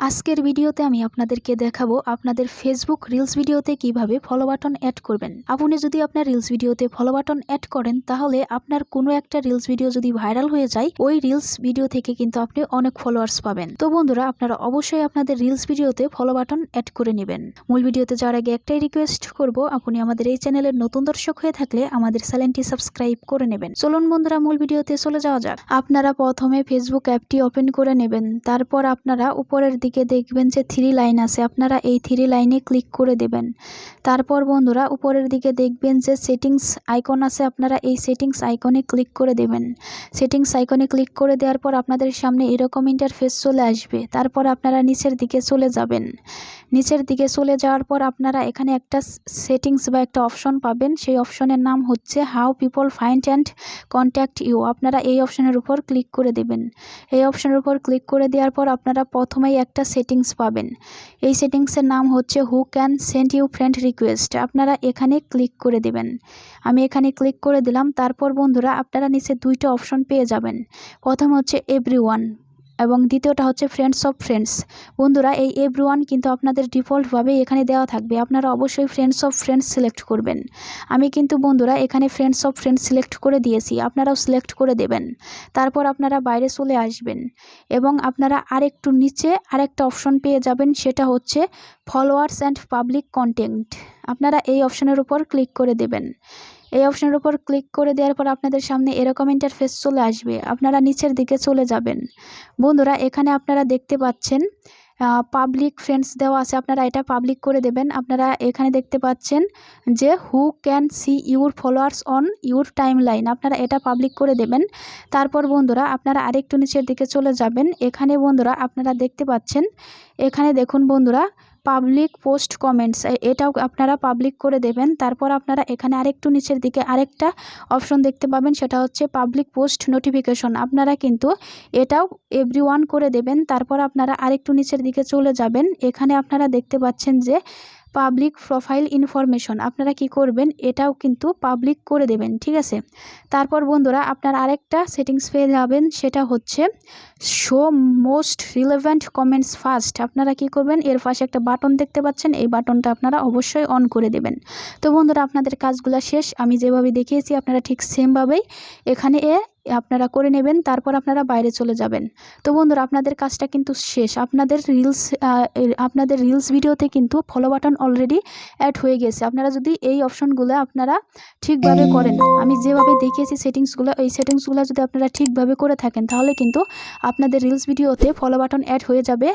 আজকের ভিডিওতে আমি আপনাদেরকে দেখাবো আপনাদের ফেসবুক রিলস ভিডিওতে কিভাবে ফলো বাটন অ্যাড করবেন। আপনি যদি আপনার রিলস ভিডিওতে ফলো বাটন অ্যাড করেন তাহলে আপনার কোনো একটা রিলস ভিডিও যদি ভাইরাল হয়ে যায় ওই রিলস ভিডিও থেকে কিন্তু আপনি অনেক ফলোয়ার্স পাবেন। তো বন্ধুরা, আপনারা অবশ্যই আপনাদের রিলস ভিডিওতে ফলো বাটন অ্যাড করে নেবেন। মূল ভিডিওতে যাওয়ার আগে একটাই রিকোয়েস্ট করব, আপনি আমাদের এই চ্যানেলের নতুন দর্শক হয়ে থাকলে আমাদের চ্যানেলটি সাবস্ক্রাইব করে নেবেন। চলুন বন্ধুরা, মূল ভিডিওতে চলে যাওয়া যাক। আপনারা প্রথমে ফেসবুক অ্যাপটি ওপেন করে নেবেন। তারপর আপনারা উপরের দিকে দেখবেন যে 3 লাইন আছে, আপনারা এই 3 লাইনে ক্লিক করে দেবেন। তারপর বন্ধুরা উপরের দিকে দেখবেন যে সেটিংস আইকন আছে, আপনারা এই সেটিংস আইকনে ক্লিক করে দেবেন। সেটিংস আইকনে ক্লিক করে দেওয়ার পর আপনাদের সামনে এরকম ইন্টারফেস চলে আসবে। তারপর আপনারা নিচের দিকে চলে যাবেন। নিচের দিকে চলে যাওয়ার পর আপনারা এখানে একটা সেটিংস বা একটা অপশন পাবেন। সেই অপশনের নাম হচ্ছে how people find and contact you. আপনারা এই অপশনের উপর ক্লিক করে দেবেন। এই অপশনের উপর ক্লিক করে দেওয়ার পর আপনারা প্রথমেই একটা সেটিংস পাবেন। এই সেটিংসের নাম হচ্ছে who can send you friend request. আপনারা এখানে ক্লিক করে দেবেন। আমি এখানে ক্লিক করে দিলাম। তারপর বন্ধুরা আপনারা নিচে দুইটা অপশন পেয়ে যাবেন। প্রথম হচ্ছে এভরিওয়ান এবং দ্বিতীয়টা হচ্ছে ফ্রেন্ডস অফ ফ্রেন্ডস। বন্ধুরা এই এভরিওয়ান কিন্তু আপনাদের ডিফল্টভাবে এখানে দেওয়া থাকবে, আপনারা অবশ্যই ফ্রেন্ডস অফ ফ্রেন্ডস সিলেক্ট করবেন। আমি কিন্তু বন্ধুরা এখানে ফ্রেন্ডস অফ ফ্রেন্ডস সিলেক্ট করে দিয়েছি, আপনারাও সিলেক্ট করে দেবেন। তারপর আপনারা বাইরে চলে আসবেন এবং আপনারা আরেকটু নিচে আরেকটা অপশন পেয়ে যাবেন, সেটা হচ্ছে ফলোয়ার্স অ্যান্ড পাবলিক কন্টেন্ট। আপনারা এই অপশনের উপর ক্লিক করে দেবেন। এই অপশনের উপর ক্লিক করে দেওয়ার পর আপনাদের সামনে এরকম ইন্টারফেস চলে আসবে। আপনারা নিচের দিকে চলে যাবেন। বন্ধুরা এখানে আপনারা দেখতে পাচ্ছেন পাবলিক ফ্রেন্ডস দেওয়া আছে, আপনারা এটা পাবলিক করে দেবেন। আপনারা এখানে দেখতে পাচ্ছেন যে who can see your followers on your time line, আপনারা এটা পাবলিক করে দেবেন। তারপর বন্ধুরা আপনারা আরেকটু নিচের দিকে চলে যাবেন। এখানে বন্ধুরা আপনারা দেখতে পাচ্ছেন, এখানে দেখুন বন্ধুরা পাবলিক পোস্ট কমেন্টস, এটাও আপনারা পাবলিক করে দেবেন। তারপর আপনারা এখানে আরেকটু নিচের দিকে আরেকটা অপশন দেখতে পাবেন, সেটা হচ্ছে পাবলিক পোস্ট নোটিফিকেশন, আপনারা কিন্তু এটাও এভরিওয়ান করে দেবেন। তারপর আপনারা আরেকটু নিচের দিকে চলে যাবেন। এখানে আপনারা দেখতে পাচ্ছেন যে পাবলিক প্রোফাইল ইনফরমেশন, আপনারা কি করবেন এটাও কিন্তু পাবলিক করে দেবেন, ঠিক আছে। তারপর বন্ধুরা আপনারা আরেকটা সেটিংস পেয়ে যাবেন, সেটা হচ্ছে show most relevant comments first. আপনারা কি করবেন, এর পাশে একটা বাটন দেখতে পাচ্ছেন, এই বাটনটা আপনারা অবশ্যই অন করে দেবেন। তো বন্ধুরা আপনাদের কাজগুলো শেষ, আমি যেভাবে দেখিয়েছি আপনারা ঠিক সেমভাবেই এখানে আপনারা করে নেবেন। তারপর আপনারা বাইরে চলে যাবেন। তো বন্ধুরা আপনাদের কাজটা কিন্তু শেষ। আপনাদের রিলস ভিডিওতে কিন্তু ফলো বাটন অলরেডি অ্যাড হয়ে গেছে। আপনারা যদি এই অপশনগুলো আপনারা ঠিকভাবে করেন, আমি যেভাবে দেখিয়েছি সেটিংসগুলো, এই সেটিংসগুলো যদি আপনারা ঠিকভাবে করে থাকেন তাহলে কিন্তু আপনাদের রিলস ভিডিওতে ফলো বাটন অ্যাড হয়ে যাবে।